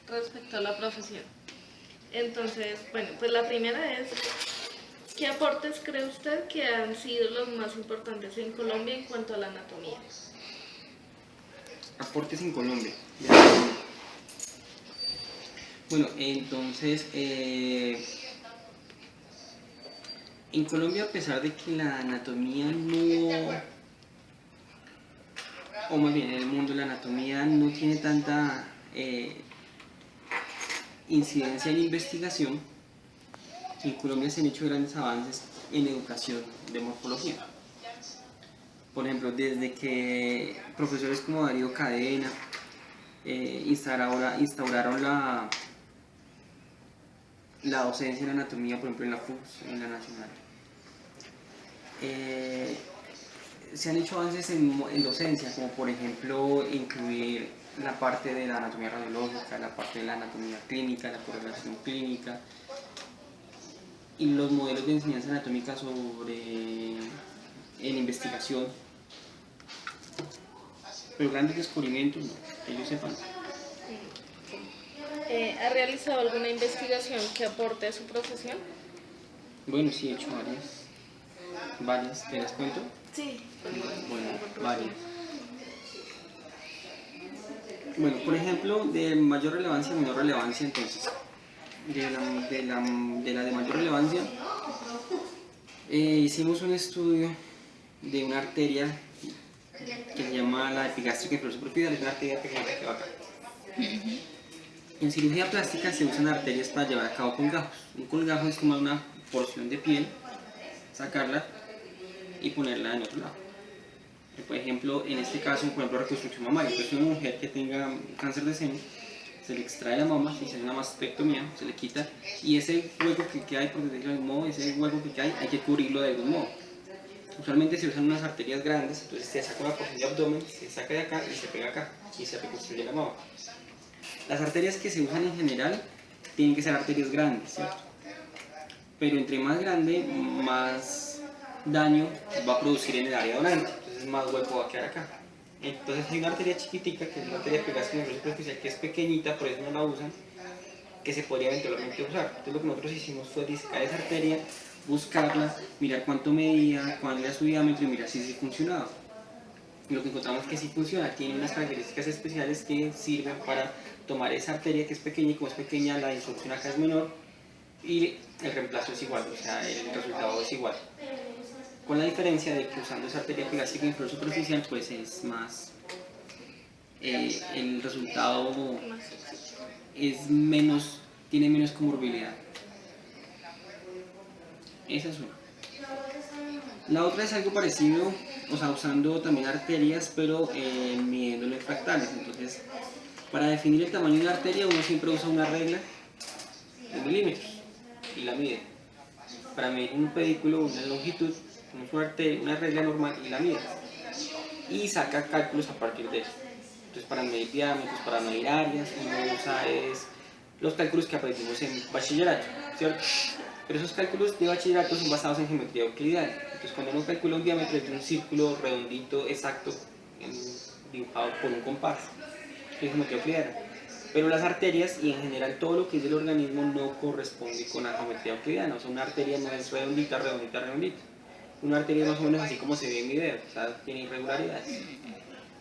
respecto a la profesión. Entonces, bueno, pues la primera es, ¿qué aportes cree usted que han sido los más importantes en Colombia en cuanto a la anatomía? Aportes en Colombia. Bueno, entonces, en Colombia, a pesar de que la anatomía no, o más bien en el mundo la anatomía no tiene tanta incidencia en investigación, en Colombia se han hecho grandes avances en educación de morfología. Por ejemplo, desde que profesores como Darío Cadena instauraron la docencia en anatomía, por ejemplo en la FUS, en la Nacional. Se han hecho avances en docencia, como por ejemplo incluir la parte de la anatomía radiológica, la parte de la anatomía clínica, la correlación clínica, y los modelos de enseñanza anatómica en investigación. Pero grandes descubrimientos no, que yo sepa. ¿Ha realizado alguna investigación que aporte a su profesión? Bueno, sí, he hecho varias, ¿te las cuento? Sí. Bueno, varias. Bueno, por ejemplo, de mayor relevancia a menor relevancia, entonces, de la de mayor relevancia, hicimos un estudio de una arteria que se llama la epigástrica inferior es una arteria pequeña que va acá. En cirugía plástica se usan arterias para llevar a cabo colgajos. Un colgajo es tomar una porción de piel, sacarla y ponerla en otro lado. Por ejemplo, en este caso, por ejemplo, reconstrucción mamaria. Entonces, una mujer que tenga cáncer de seno, se le extrae la mama, se hace una mastectomía, se le quita, y ese hueco que hay, por decirlo de algún modo, ese hueco que hay que cubrirlo de algún modo. Usualmente se usan unas arterias grandes, entonces se saca una porción de abdomen, se saca de acá y se pega acá, y se reconstruye la mama. Las arterias que se usan en general tienen que ser arterias grandes, ¿cierto? Pero entre más grande, más daño va a producir en el área donante, entonces más hueco va a quedar acá. Entonces hay una arteria chiquitica, que es una arteria pegástrica superficial, que es pequeñita, por eso no la usan, que se podría eventualmente usar. Entonces lo que nosotros hicimos fue disecar esa arteria, buscarla, mirar cuánto medía, cuál era su diámetro y mirar si sí funcionaba. Y lo que encontramos es que sí funciona, tiene unas características especiales que sirven para tomar esa arteria que es pequeña, y como es pequeña la disolución acá es menor, y el reemplazo es igual, o sea, el resultado es igual. Con la diferencia de que usando esa arteria pegástrica inferior superficial, pues es más, el resultado es menos, tiene menos comorbilidad. Esa es una. La otra es algo parecido, o sea, usando también arterias, pero midiéndolo en fractales. Entonces, para definir el tamaño de una arteria, uno siempre usa una regla de milímetros y la mide. Para medir un pedículo, una longitud, una regla normal y la mide. Y saca cálculos a partir de eso. Entonces, para medir diámetros, para medir áreas, uno usa los cálculos que aprendimos en bachillerato, ¿cierto? Pero esos cálculos de bachillerato son basados en geometría euclidiana. Entonces, cuando uno calcula un diámetro de un círculo redondito, exacto, dibujado por un compás, es geometría euclidiana. Pero las arterias y en general todo lo que es del organismo no corresponde con la geometría euclidiana. O sea, una arteria no es redondita, redondita, redondita. Una arteria es más o menos así como se ve en mi dedo, o sea, tiene irregularidades.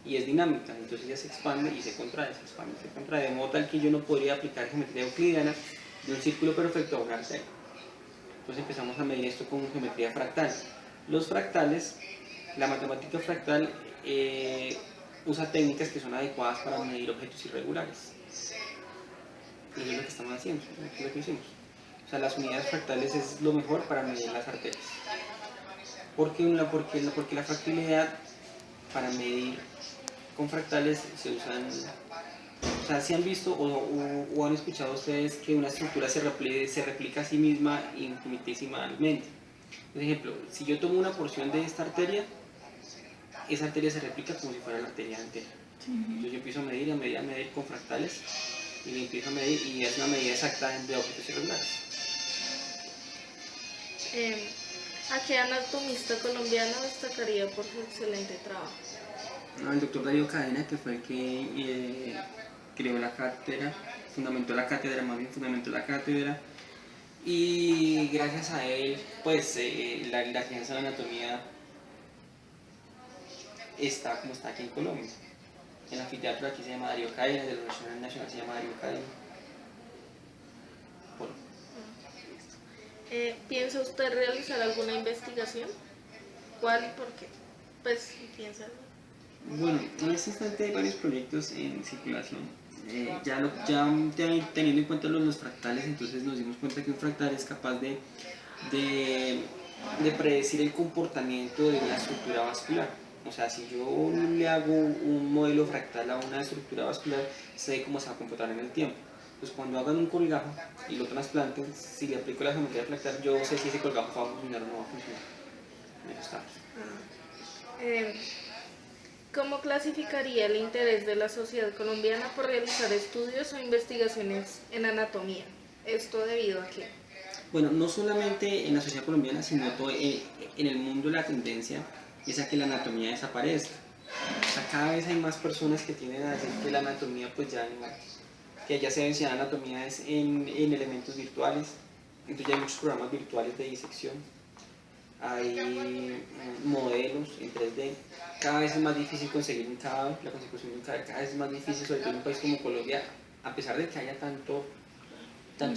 Y es dinámica, entonces ella se expande y se contrae, se expande y se contrae, de modo tal que yo no podría aplicar geometría euclidiana de un círculo perfecto a una arteria. Entonces empezamos a medir esto con geometría fractal. Los fractales, la matemática fractal usa técnicas que son adecuadas para medir objetos irregulares. Y eso es lo que estamos haciendo, es lo que hicimos. O sea, las unidades fractales es lo mejor para medir las arterias. Porque la fractalidad para medir con fractales se usan, o sea, si han visto o han escuchado ustedes que una estructura se replica a sí misma infinitesimamente. Por ejemplo, si yo tomo una porción de esta arteria, esa arteria se replica como si fuera la arteria entera. Entonces yo empiezo a medir, a medir, a medir con fractales y empiezo a medir y es una medida exacta de objetos irregulares. ¿A qué anatomista colombiano destacaría por su excelente trabajo? El doctor Darío Cadena, que fue el que creó la cátedra, fundamentó la cátedra, y gracias a él, pues la ciencia de la anatomía está como está aquí en Colombia. El anfiteatro aquí se llama Darío Cadena, el de la Universidad Nacional se llama Darío Cadena. Bueno. ¿Piensa usted realizar alguna investigación? ¿Cuál y por qué? Pues, piensa. Bueno, en este instante hay varios proyectos en circulación. Teniendo en cuenta los fractales, entonces nos dimos cuenta que un fractal es capaz de predecir el comportamiento de una estructura vascular. O sea, si yo le hago un modelo fractal a una estructura vascular, sé cómo se va a comportar en el tiempo. Entonces, cuando hagan un colgajo y lo trasplanten, si le aplico la geometría fractal, yo sé si ese colgajo va a funcionar o no va a funcionar. ¿Cómo clasificaría el interés de la sociedad colombiana por realizar estudios o investigaciones en anatomía? ¿Esto debido a qué? Bueno, no solamente en la sociedad colombiana, sino todo en el mundo la tendencia es a que la anatomía desaparezca. O sea, cada vez hay más personas que tienden a decir que la anatomía pues ya no, que ya se debe enseñar anatomía es en elementos virtuales. Entonces ya hay muchos programas virtuales de disección, hay modelos en 3D. Cada vez es más difícil conseguir un cadáver, la consecución de un cadáver cada vez es más difícil, sobre todo en un país como Colombia, a pesar de que haya tanto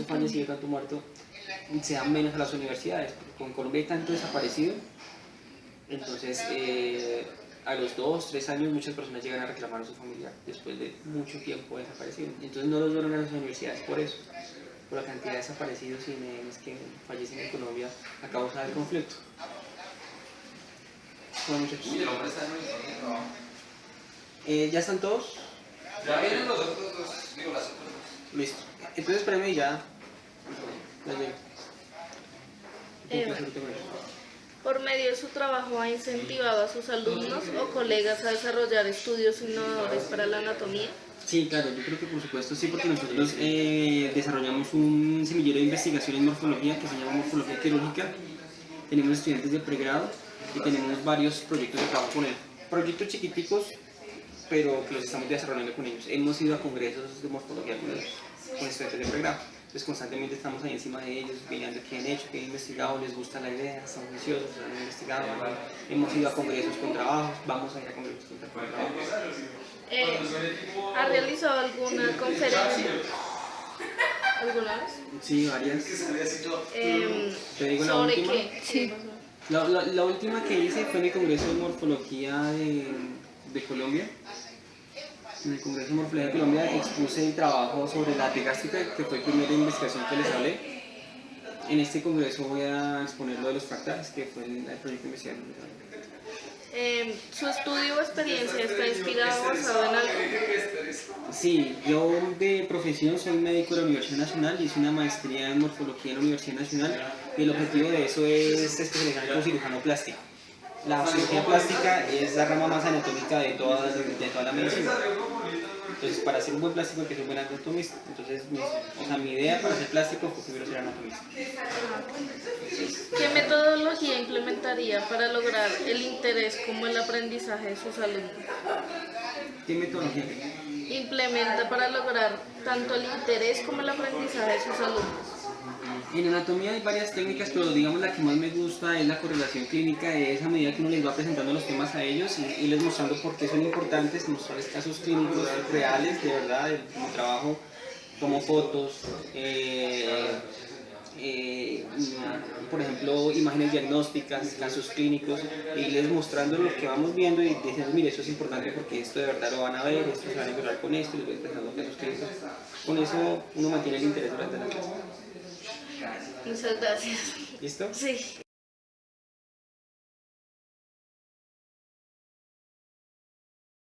fallecido, tanto muerto, se dan menos a las universidades, porque como en Colombia hay tanto desaparecido, entonces a los 2, 3 años muchas personas llegan a reclamar a su familiar después de mucho tiempo desaparecido, entonces no los donan a las universidades por eso, por la cantidad de desaparecidos y nenes que fallecen en Colombia a causa del conflicto. Bueno, muchachos. ¿Ya están todos? Ya vienen los otros dos, digo las otras dos. Listo. Entonces espérame y ya. Por medio de su trabajo ha incentivado a sus alumnos o colegas a desarrollar estudios innovadores para la anatomía. Sí, claro, yo creo que por supuesto sí, porque nosotros desarrollamos un semillero de investigación en morfología que se llama morfología quirúrgica. Tenemos estudiantes de pregrado y tenemos varios proyectos de trabajo con él. Proyectos chiquiticos, pero que los estamos desarrollando con ellos. Hemos ido a congresos de morfología con estudiantes de pregrado. Entonces constantemente estamos ahí encima de ellos, viendo qué han hecho, qué han investigado, les gusta la idea, están juiciosos, han investigado. Hemos ido a congresos con trabajos, vamos a ir a congresos con trabajos. ¿Ha realizado alguna conferencia? ¿Alguna vez? Sí, varias. Te digo la ¿Sobre última. qué? Sí. La última que hice fue en el Congreso de Morfología de Colombia. En el Congreso de Morfología de Colombia expuse el trabajo sobre la epigástrica, que fue la primera investigación que les hablé. En este congreso voy a exponer lo de los fractales, que fue el proyecto de investigación. ¿Su estudio o experiencia está inspirado o basado en algo? Sí, yo de profesión soy médico de la Universidad Nacional y hice una maestría en morfología en la Universidad Nacional y el objetivo de eso es especializarme como cirujano plástico. La cirugía plástica es la rama más anatómica de toda la medicina. Entonces, para ser un buen plástico hay que ser un buen anatomista. Entonces, mi idea para ser plástico fue primero ser anatomista. ¿Qué metodología implementaría para lograr el interés como el aprendizaje de sus alumnos? ¿Qué metodología? Implementa para lograr tanto el interés como el aprendizaje de sus alumnos. En anatomía hay varias técnicas, pero digamos la que más me gusta es la correlación clínica, es a medida que uno les va presentando los temas a ellos y les mostrando por qué son importantes, mostrarles casos clínicos reales, de verdad, de mi trabajo, tomo fotos, por ejemplo, imágenes diagnósticas, casos clínicos, y les mostrando lo que vamos viendo y diciendo, mire, eso es importante porque esto de verdad lo van a ver, esto se van a encontrar con esto, y les voy presentando casos clínicos. Con eso uno mantiene el interés durante la clase. Muchas gracias. ¿Listo? Sí.